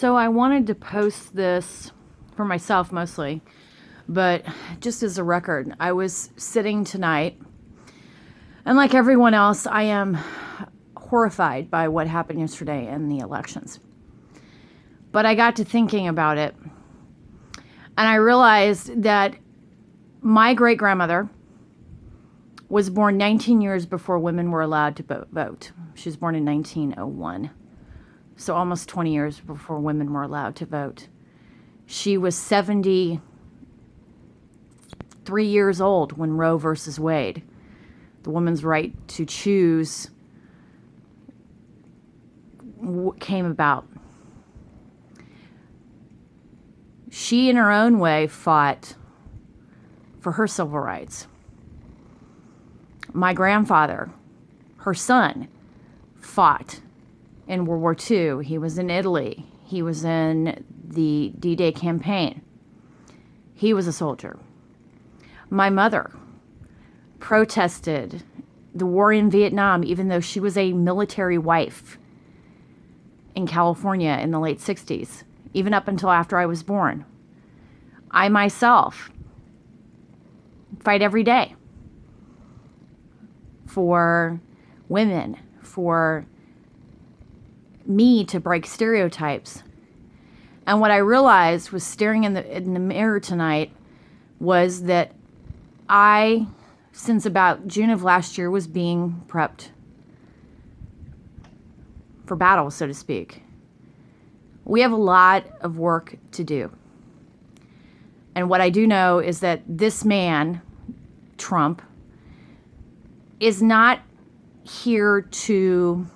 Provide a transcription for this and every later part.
So I wanted to post this for myself mostly, but just as a record. I was sitting tonight, and like everyone else, I am horrified by what happened yesterday in the elections. But I got to thinking about it, and I realized that my great-grandmother was born 19 years before women were allowed to vote. She was born in 1901. So almost 20 years before women were allowed to vote. She was 73 years old when Roe versus Wade, the woman's right to choose, came about. She, in her own way, fought for her civil rights. My grandfather, her son, fought in World War II. He was in Italy. He was in the D-Day campaign. He was a soldier. My mother protested the war in Vietnam, even though she was a military wife in California in the late 60s, even up until after I was born. I myself fight every day for women, for me to break stereotypes. And what I realized was staring in the mirror tonight was that I, since about June of last year, was being prepped for battle, so to speak. We have a lot of work to do. And what I do know is that this man, Trump, is not here to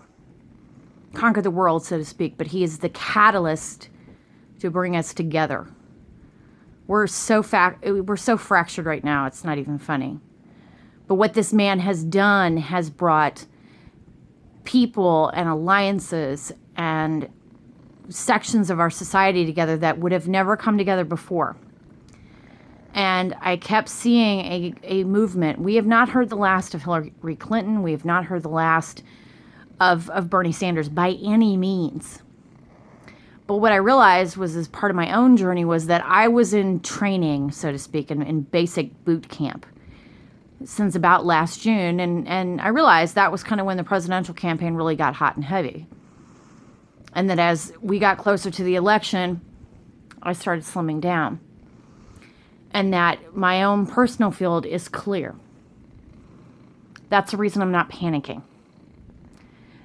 conquer the world, so to speak, but he is the catalyst to bring us together. We're so fractured right now, it's not even funny. But what this man has done has brought people and alliances and sections of our society together that would have never come together before. And I kept seeing a movement. We have not heard the last of Hillary Clinton. We have not heard the last of Bernie Sanders by any means. But what I realized was, as part of my own journey, was that I was in training, so to speak, in basic boot camp since about last June. And I realized that was kind of when the presidential campaign really got hot and heavy. And that as we got closer to the election, I started slimming down. And that my own personal field is clear. That's the reason I'm not panicking.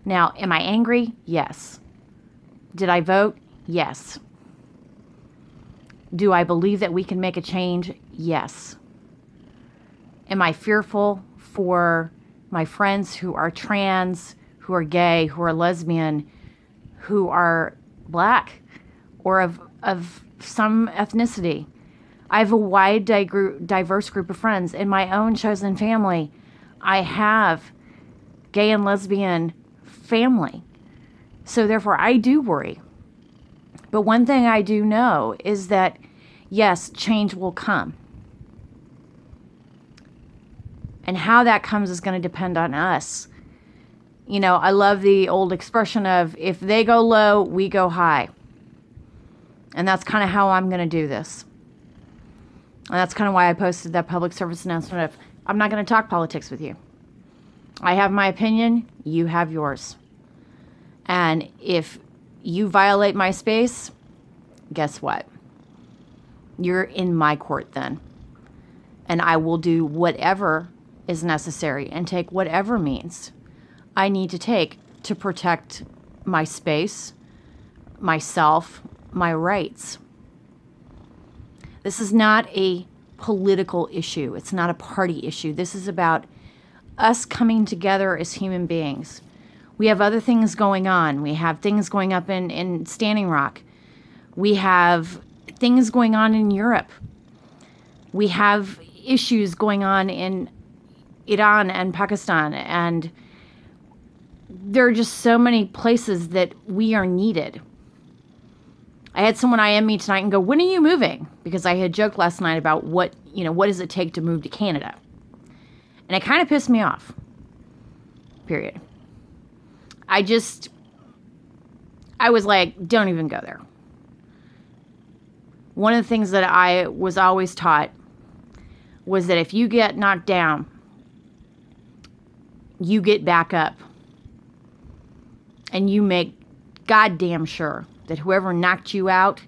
Now, am I angry? Yes. Did I vote? Yes. Do I believe that we can make a change? Yes. Am I fearful for my friends who are trans, who are gay, who are lesbian, who are black, or of some ethnicity? I have a wide, diverse group of friends. In my own chosen family, I have gay and lesbian family. So therefore, I do worry. But one thing I do know is that, yes, change will come. And how that comes is going to depend on us. You know, I love the old expression of, if they go low, we go high. And that's kind of how I'm going to do this. And that's kind of why I posted that public service announcement of, I'm not going to talk politics with you. I have my opinion, you have yours. And if you violate my space, guess what? You're in my court then. And I will do whatever is necessary and take whatever means I need to take to protect my space, myself, my rights. This is not a political issue. It's not a party issue. This is about us coming together as human beings. We have other things going on. We have things going up in Standing Rock. We have things going on in Europe. We have issues going on in Iran and Pakistan. And there are just so many places that we are needed. I had someone IM me tonight and go, when are you moving? Because I had joked last night about what does it take to move to Canada? And it kind of pissed me off. Period. I was like, don't even go there. One of the things that I was always taught was that if you get knocked down, you get back up. And you make goddamn sure that whoever knocked you out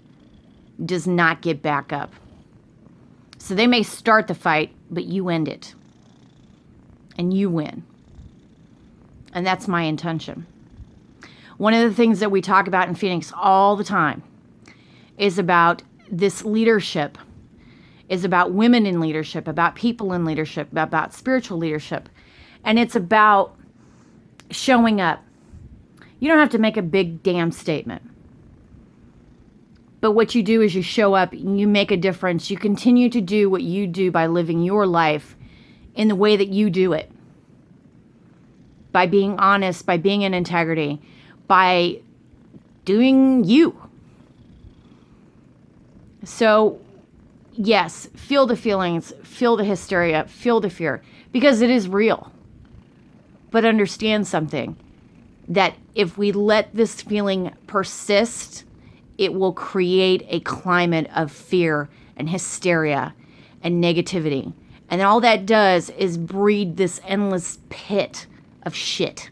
does not get back up. So they may start the fight, but you end it. And you win. And that's my intention. One of the things that we talk about in Phoenix all the time is about this leadership, is about women in leadership, about people in leadership, about spiritual leadership. And it's about showing up. You don't have to make a big damn statement. But what you do is you show up and you make a difference. You continue to do what you do by living your life in the way that you do it. By being honest, by being in integrity, by doing you. So, yes, feel the feelings, feel the hysteria, feel the fear, because it is real. But understand something, that if we let this feeling persist, it will create a climate of fear and hysteria and negativity. And all that does is breed this endless pit of shit.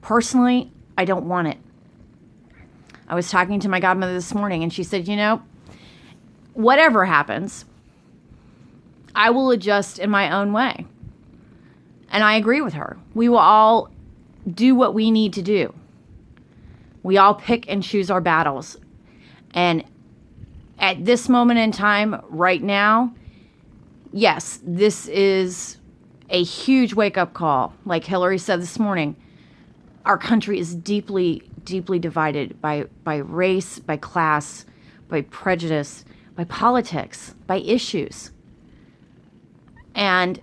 Personally, I don't want it. I was talking to my godmother this morning and she said, whatever happens, I will adjust in my own way. And I agree with her. We will all do what we need to do. We all pick and choose our battles. And at this moment in time, right now, yes, this is a huge wake-up call. Like Hillary said this morning, our country is deeply, deeply divided by race, by class, by prejudice, by politics, by issues. And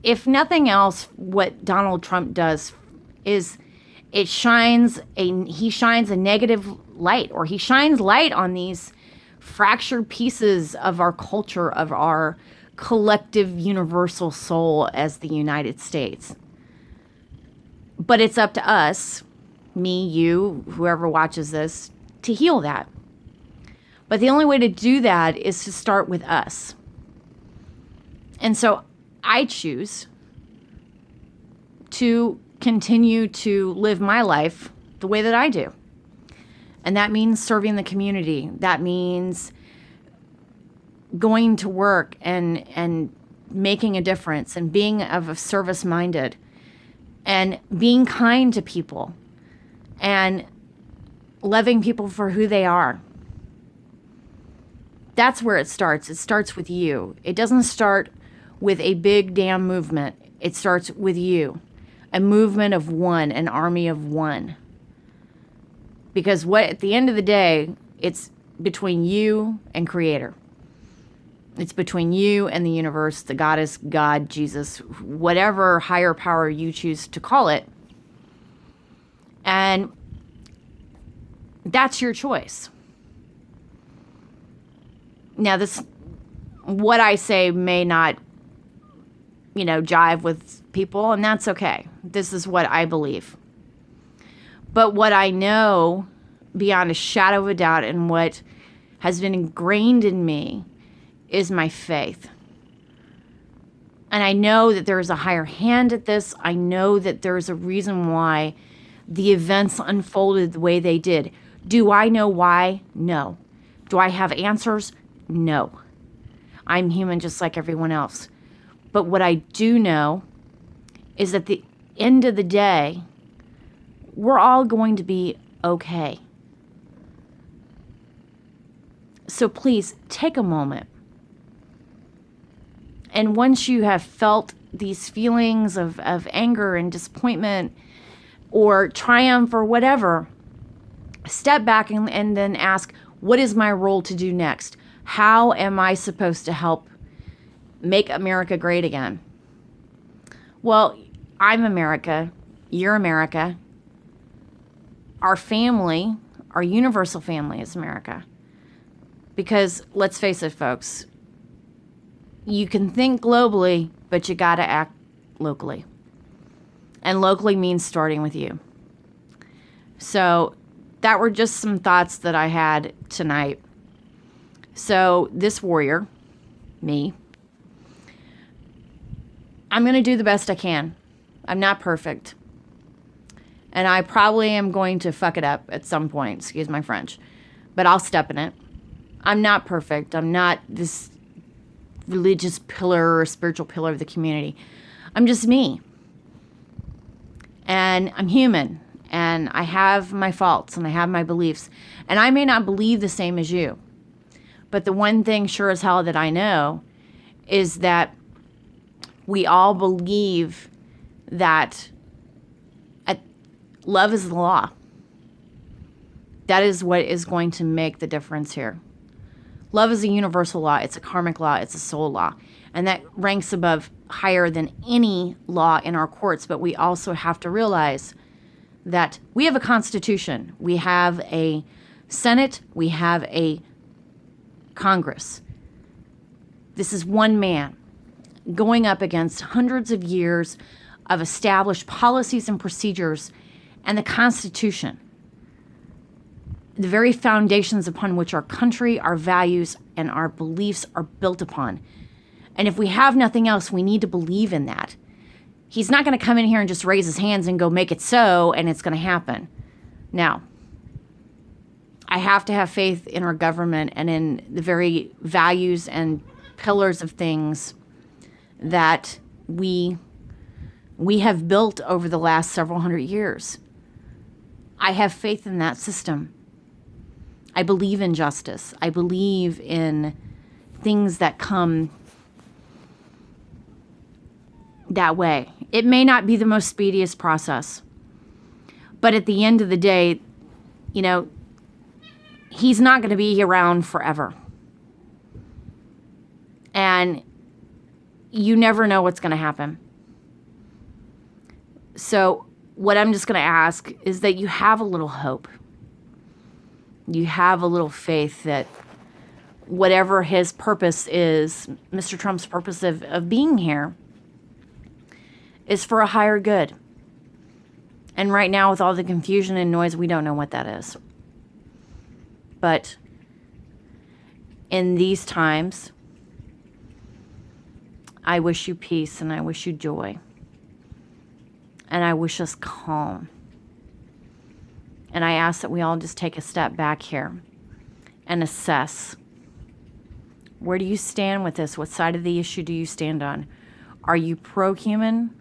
if nothing else, what Donald Trump does is he shines a negative light, or he shines light on these fractured pieces of our culture, of our collective universal soul as the United States. But it's up to us, me, you, whoever watches this, to heal that. But the only way to do that is to start with us. And so I choose to continue to live my life the way that I do. And that means serving the community. That means going to work and making a difference and being of a service-minded and being kind to people and loving people for who they are. That's where it starts. It starts with you. It doesn't start with a big damn movement. It starts with you. A movement of one, an army of one. Because at the end of the day, it's between you and Creator. It's between you and the universe, the goddess, God, Jesus, whatever higher power you choose to call it. And that's your choice. Now, what I say may not, jive with people, and that's okay. This is what I believe. But what I know beyond a shadow of a doubt and what has been ingrained in me is my faith. And I know that there is a higher hand at this. I know that there is a reason why the events unfolded the way they did. Do I know why? No. Do I have answers? No. I'm human just like everyone else. But what I do know is at the end of the day, we're all going to be okay. So please take a moment. And once you have felt these feelings of anger and disappointment or triumph or whatever, step back and then ask, what is my role to do next? How am I supposed to help make America great again? Well, I'm America. You're America. Our family, our universal family is America. Because let's face it, folks, you can think globally, but you got to act locally. And locally means starting with you. So that were just some thoughts that I had tonight. So this warrior, me, I'm going to do the best I can. I'm not perfect. And I probably am going to fuck it up at some point, excuse my French. But I'll step in it. I'm not perfect. I'm not this religious pillar or spiritual pillar of the community. I'm just me. And I'm human. And I have my faults and I have my beliefs. And I may not believe the same as you. But the one thing sure as hell that I know is that we all believe that love is the law. That is what is going to make the difference here. Love is a universal law. It's a karmic law. It's a soul law. And that ranks above higher than any law in our courts. But we also have to realize that we have a constitution. We have a Senate. We have a Congress. This is one man going up against hundreds of years of established policies and procedures and the Constitution, the very foundations upon which our country, our values, and our beliefs are built upon. And if we have nothing else, we need to believe in that. He's not going to come in here and just raise his hands and go make it so, and it's going to happen. Now, I have to have faith in our government and in the very values and pillars of things that we have built over the last several hundred years. I have faith in that system. I believe in justice. I believe in things that come that way. It may not be the most speediest process, but at the end of the day, he's not going to be around forever. And you never know what's going to happen. So what I'm just going to ask is that you have a little hope. You have a little faith that whatever his purpose is, Mr. Trump's purpose of being here, is for a higher good. And right now, with all the confusion and noise, we don't know what that is. But in these times, I wish you peace and I wish you joy. And I wish us calm. And I ask that we all just take a step back here and assess. Where do you stand with this? What side of the issue do you stand on? Are you pro-human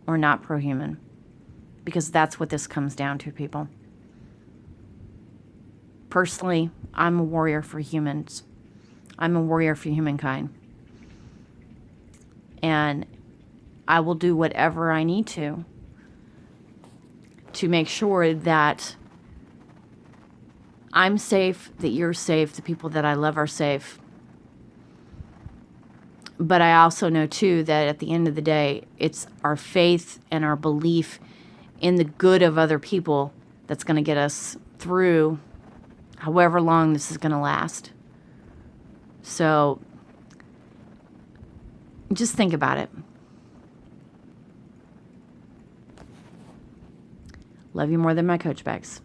or not pro-human? Because that's what this comes down to, people. Personally, I'm a warrior for humans. I'm a warrior for humankind. And I will do whatever I need to make sure that I'm safe, that you're safe, the people that I love are safe. But I also know, too, that at the end of the day, it's our faith and our belief in the good of other people that's going to get us through however long this is going to last. So just think about it. Love you more than my Coach bags.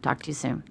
Talk to you soon.